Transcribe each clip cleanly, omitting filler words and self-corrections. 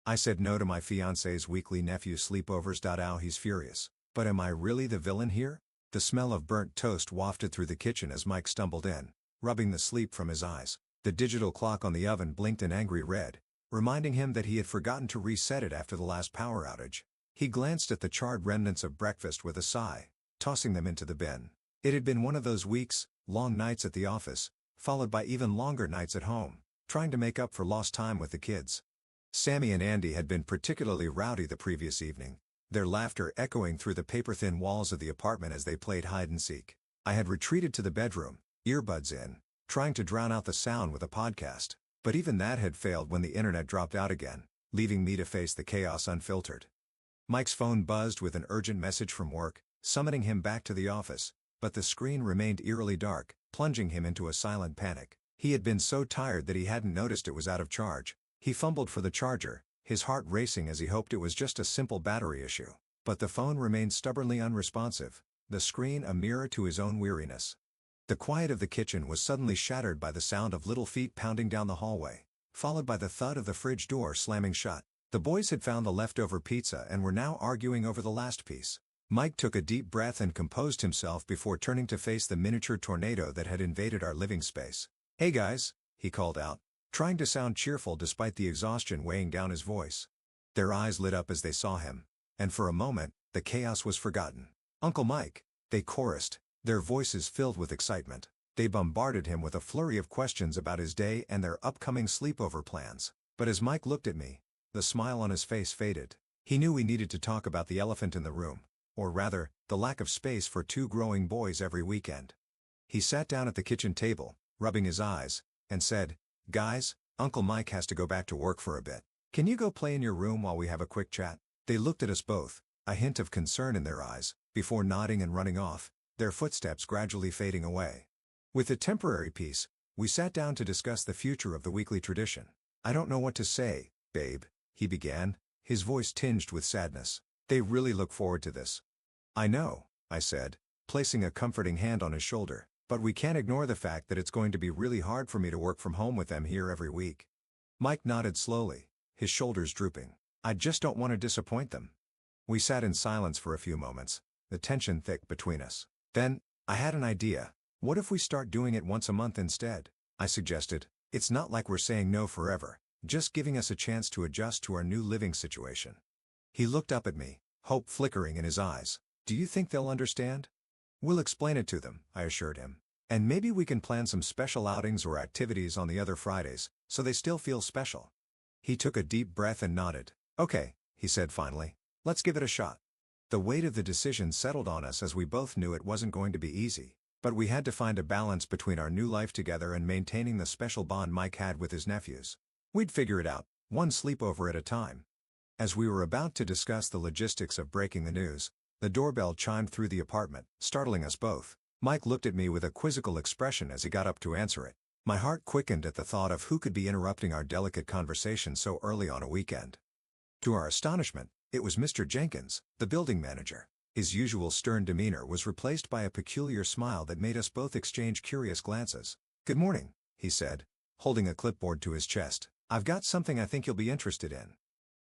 I said no to my fiancé's weekly nephew sleepovers. Ow, he's furious. But am I really the villain here? The smell of burnt toast wafted through the kitchen as Mike stumbled in, rubbing the sleep from his eyes. The digital clock on the oven blinked an angry red, reminding him that he had forgotten to reset it after the last power outage. He glanced at the charred remnants of breakfast with a sigh, tossing them into the bin. It had been one of those weeks, long nights at the office, followed by even longer nights at home, trying to make up for lost time with the kids. Sammy and Andy had been particularly rowdy the previous evening, their laughter echoing through the paper-thin walls of the apartment as they played hide-and-seek. I had retreated to the bedroom, earbuds in, trying to drown out the sound with a podcast, but even that had failed when the internet dropped out again, leaving me to face the chaos unfiltered. Mike's phone buzzed with an urgent message from work, summoning him back to the office, but the screen remained eerily dark, plunging him into a silent panic. He had been so tired that he hadn't noticed it was out of charge. He fumbled for the charger, his heart racing as he hoped it was just a simple battery issue. But the phone remained stubbornly unresponsive, the screen a mirror to his own weariness. The quiet of the kitchen was suddenly shattered by the sound of little feet pounding down the hallway, followed by the thud of the fridge door slamming shut. The boys had found the leftover pizza and were now arguing over the last piece. Mike took a deep breath and composed himself before turning to face the miniature tornado that had invaded our living space. "Hey guys," he called out, trying to sound cheerful despite the exhaustion weighing down his voice. Their eyes lit up as they saw him, and for a moment, the chaos was forgotten. "Uncle Mike," they chorused, their voices filled with excitement. They bombarded him with a flurry of questions about his day and their upcoming sleepover plans. But as Mike looked at me, the smile on his face faded. He knew we needed to talk about the elephant in the room, or rather, the lack of space for two growing boys every weekend. He sat down at the kitchen table, rubbing his eyes, and said, "Guys, Uncle Mike has to go back to work for a bit. Can you go play in your room while we have a quick chat?" They looked at us both, a hint of concern in their eyes, before nodding and running off, their footsteps gradually fading away. With a temporary peace, we sat down to discuss the future of the weekly tradition. "I don't know what to say, babe," he began, his voice tinged with sadness. "They really look forward to this." "I know," I said, placing a comforting hand on his shoulder, "but we can't ignore the fact that it's going to be really hard for me to work from home with them here every week." Mike nodded slowly, his shoulders drooping. "I just don't want to disappoint them." We sat in silence for a few moments, the tension thick between us. Then, I had an idea. "What if we start doing it once a month instead?" I suggested. "It's not like we're saying no forever, just giving us a chance to adjust to our new living situation." He looked up at me, hope flickering in his eyes. "Do you think they'll understand?" "We'll explain it to them," I assured him. "And maybe we can plan some special outings or activities on the other Fridays, so they still feel special." He took a deep breath and nodded. "Okay," he said finally. "Let's give it a shot." The weight of the decision settled on us as we both knew it wasn't going to be easy, but we had to find a balance between our new life together and maintaining the special bond Mike had with his nephews. We'd figure it out, one sleepover at a time. As we were about to discuss the logistics of breaking the news, the doorbell chimed through the apartment, startling us both. Mike looked at me with a quizzical expression as he got up to answer it. My heart quickened at the thought of who could be interrupting our delicate conversation so early on a weekend. To our astonishment, it was Mr. Jenkins, the building manager. His usual stern demeanor was replaced by a peculiar smile that made us both exchange curious glances. "Good morning," he said, holding a clipboard to his chest. "I've got something I think you'll be interested in."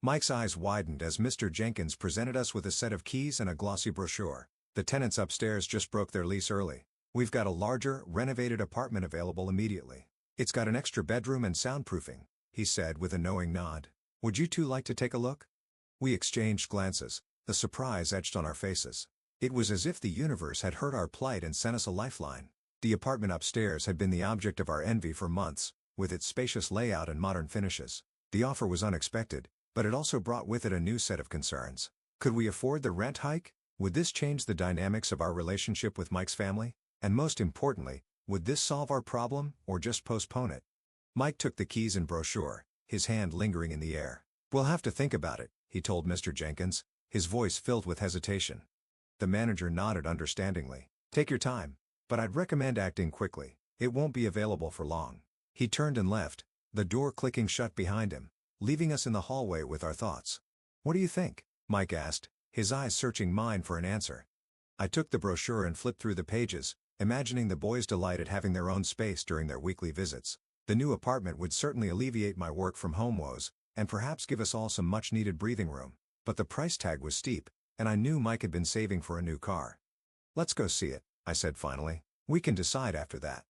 Mike's eyes widened as Mr. Jenkins presented us with a set of keys and a glossy brochure. "The tenants upstairs just broke their lease early. We've got a larger, renovated apartment available immediately. It's got an extra bedroom and soundproofing," he said with a knowing nod. "Would you two like to take a look?" We exchanged glances, the surprise etched on our faces. It was as if the universe had heard our plight and sent us a lifeline. The apartment upstairs had been the object of our envy for months, with its spacious layout and modern finishes. The offer was unexpected, but it also brought with it a new set of concerns. Could we afford the rent hike? Would this change the dynamics of our relationship with Mike's family? And most importantly, would this solve our problem, or just postpone it? Mike took the keys and brochure, his hand lingering in the air. "We'll have to think about it," he told Mr. Jenkins, his voice filled with hesitation. The manager nodded understandingly. "Take your time, but I'd recommend acting quickly. It won't be available for long." He turned and left, the door clicking shut behind him, leaving us in the hallway with our thoughts. "What do you think?" Mike asked, his eyes searching mine for an answer. I took the brochure and flipped through the pages, imagining the boys' delight at having their own space during their weekly visits. The new apartment would certainly alleviate my work from home woes, and perhaps give us all some much-needed breathing room. But the price tag was steep, and I knew Mike had been saving for a new car. "Let's go see it," I said finally. "We can decide after that."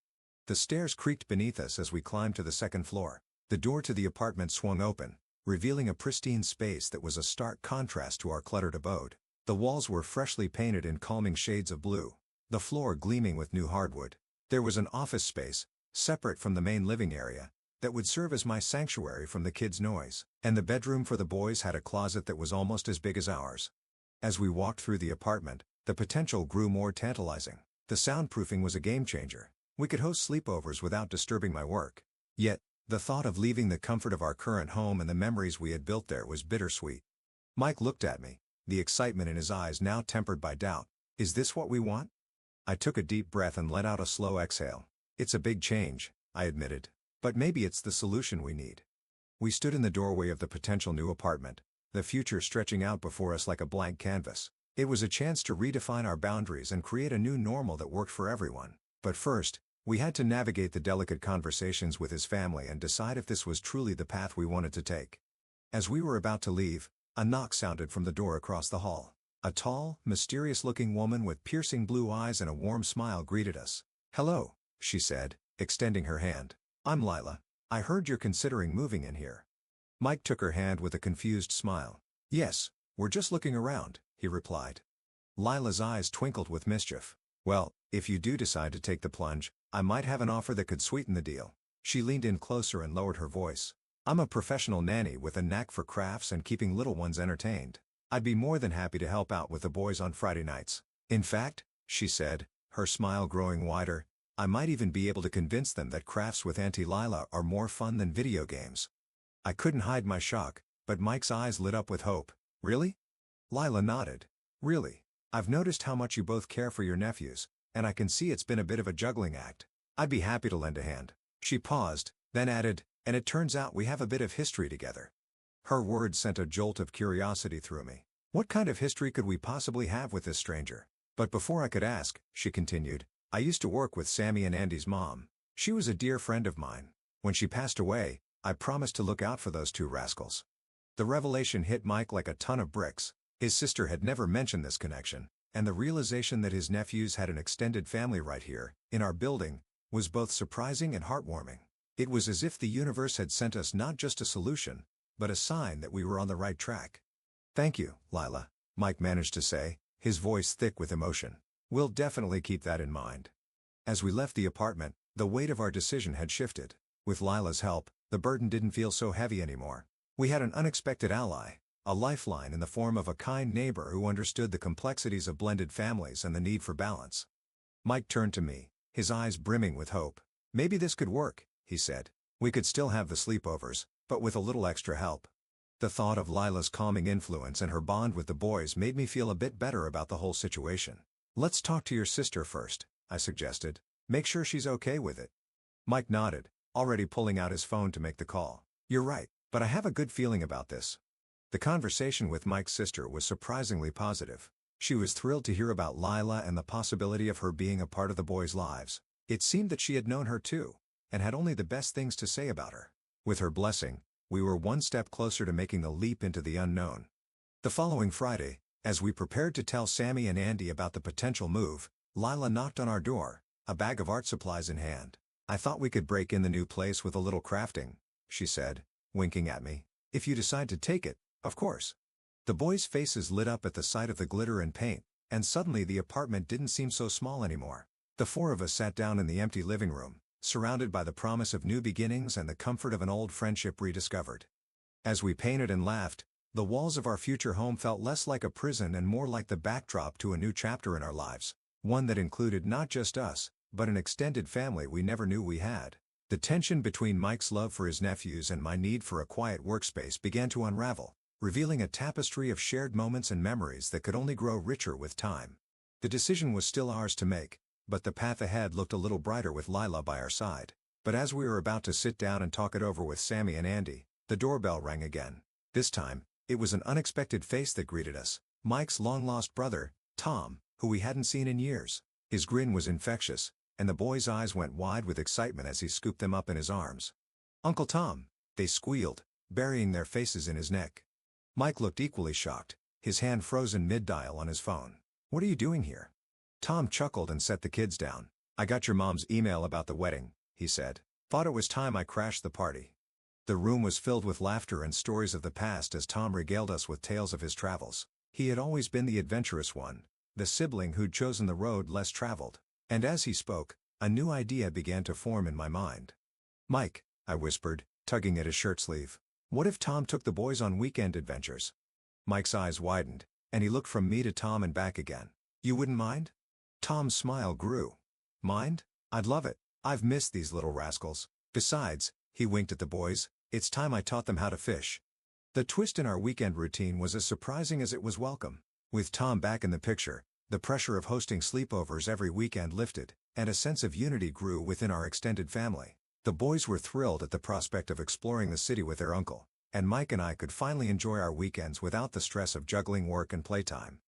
The stairs creaked beneath us as we climbed to the second floor. The door to the apartment swung open, revealing a pristine space that was a stark contrast to our cluttered abode. The walls were freshly painted in calming shades of blue, the floor gleaming with new hardwood. There was an office space, separate from the main living area, that would serve as my sanctuary from the kids' noise, and the bedroom for the boys had a closet that was almost as big as ours. As we walked through the apartment, the potential grew more tantalizing. The soundproofing was a game-changer. We could host sleepovers without disturbing my work. Yet, the thought of leaving the comfort of our current home and the memories we had built there was bittersweet. Mike looked at me, the excitement in his eyes now tempered by doubt. "Is this what we want?" I took a deep breath and let out a slow exhale. "It's a big change," I admitted. "But maybe it's the solution we need." We stood in the doorway of the potential new apartment, the future stretching out before us like a blank canvas. It was a chance to redefine our boundaries and create a new normal that worked for everyone. But first, we had to navigate the delicate conversations with his family and decide if this was truly the path we wanted to take. As we were about to leave, a knock sounded from the door across the hall. A tall, mysterious-looking woman with piercing blue eyes and a warm smile greeted us. "Hello," she said, extending her hand. "I'm Lila. I heard you're considering moving in here." Mike took her hand with a confused smile. "Yes, we're just looking around," he replied. Lila's eyes twinkled with mischief. "Well, if you do decide to take the plunge, I might have an offer that could sweeten the deal." She leaned in closer and lowered her voice. "I'm a professional nanny with a knack for crafts and keeping little ones entertained. I'd be more than happy to help out with the boys on Friday nights. In fact," she said, her smile growing wider, "I might even be able to convince them that crafts with Auntie Lila are more fun than video games." I couldn't hide my shock, but Mike's eyes lit up with hope. "Really?" Lila nodded. "Really. I've noticed how much you both care for your nephews, and I can see it's been a bit of a juggling act. I'd be happy to lend a hand." She paused, then added, "And it turns out we have a bit of history together." Her words sent a jolt of curiosity through me. What kind of history could we possibly have with this stranger? But before I could ask, she continued, "I used to work with Sammy and Andy's mom. She was a dear friend of mine. When she passed away, I promised to look out for those two rascals." The revelation hit Mike like a ton of bricks. His sister had never mentioned this connection, and the realization that his nephews had an extended family right here, in our building, was both surprising and heartwarming. It was as if the universe had sent us not just a solution, but a sign that we were on the right track. "Thank you, Lila," Mike managed to say, his voice thick with emotion. "We'll definitely keep that in mind." As we left the apartment, the weight of our decision had shifted. With Lila's help, the burden didn't feel so heavy anymore. We had an unexpected ally, a lifeline in the form of a kind neighbor who understood the complexities of blended families and the need for balance. Mike turned to me, his eyes brimming with hope. "Maybe this could work," he said. "We could still have the sleepovers, but with a little extra help." The thought of Lila's calming influence and her bond with the boys made me feel a bit better about the whole situation. "Let's talk to your sister first," I suggested. "Make sure she's okay with it." Mike nodded, already pulling out his phone to make the call. "You're right, but I have a good feeling about this." The conversation with Mike's sister was surprisingly positive. She was thrilled to hear about Lila and the possibility of her being a part of the boys' lives. It seemed that she had known her too, and had only the best things to say about her. With her blessing, we were one step closer to making the leap into the unknown. The following Friday, as we prepared to tell Sammy and Andy about the potential move, Lila knocked on our door, a bag of art supplies in hand. "I thought we could break in the new place with a little crafting," she said, winking at me. "If you decide to take it, of course." The boys' faces lit up at the sight of the glitter and paint, and suddenly the apartment didn't seem so small anymore. The four of us sat down in the empty living room, surrounded by the promise of new beginnings and the comfort of an old friendship rediscovered. As we painted and laughed, the walls of our future home felt less like a prison and more like the backdrop to a new chapter in our lives, one that included not just us, but an extended family we never knew we had. The tension between Mike's love for his nephews and my need for a quiet workspace began to unravel, revealing a tapestry of shared moments and memories that could only grow richer with time. The decision was still ours to make, but the path ahead looked a little brighter with Lila by our side. But as we were about to sit down and talk it over with Sammy and Andy, the doorbell rang again. This time, it was an unexpected face that greeted us, Mike's long-lost brother, Tom, who we hadn't seen in years. His grin was infectious, and the boys' eyes went wide with excitement as he scooped them up in his arms. "Uncle Tom," they squealed, burying their faces in his neck. Mike looked equally shocked, his hand frozen mid-dial on his phone. "What are you doing here?" Tom chuckled and set the kids down. "I got your mom's email about the wedding," he said. "Thought it was time I crashed the party." The room was filled with laughter and stories of the past as Tom regaled us with tales of his travels. He had always been the adventurous one, the sibling who'd chosen the road less traveled. And as he spoke, a new idea began to form in my mind. "Mike," I whispered, tugging at his shirt sleeve. "What if Tom took the boys on weekend adventures?" Mike's eyes widened, and he looked from me to Tom and back again. "You wouldn't mind?" Tom's smile grew. "Mind? I'd love it. I've missed these little rascals. Besides," he winked at the boys, "it's time I taught them how to fish." The twist in our weekend routine was as surprising as it was welcome. With Tom back in the picture, the pressure of hosting sleepovers every weekend lifted, and a sense of unity grew within our extended family. The boys were thrilled at the prospect of exploring the city with their uncle, and Mike and I could finally enjoy our weekends without the stress of juggling work and playtime.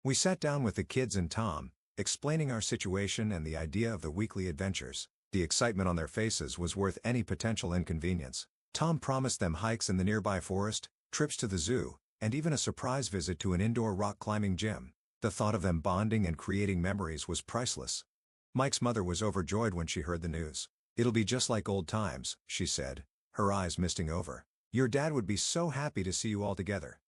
We sat down with the kids and Tom, explaining our situation and the idea of the weekly adventures. The excitement on their faces was worth any potential inconvenience. Tom promised them hikes in the nearby forest, trips to the zoo, and even a surprise visit to an indoor rock climbing gym. The thought of them bonding and creating memories was priceless. Mike's mother was overjoyed when she heard the news. "It'll be just like old times," she said, her eyes misting over. "Your dad would be so happy to see you all together."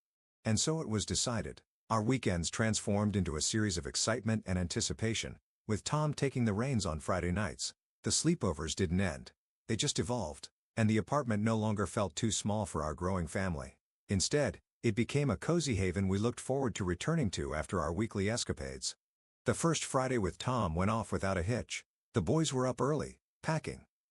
And so it was decided. Our weekends transformed into a series of excitement and anticipation, with Tom taking the reins on Friday nights. The sleepovers didn't end. They just evolved, and the apartment no longer felt too small for our growing family. Instead, it became a cozy haven we looked forward to returning to after our weekly escapades. The first Friday with Tom went off without a hitch. The boys were up early, packing,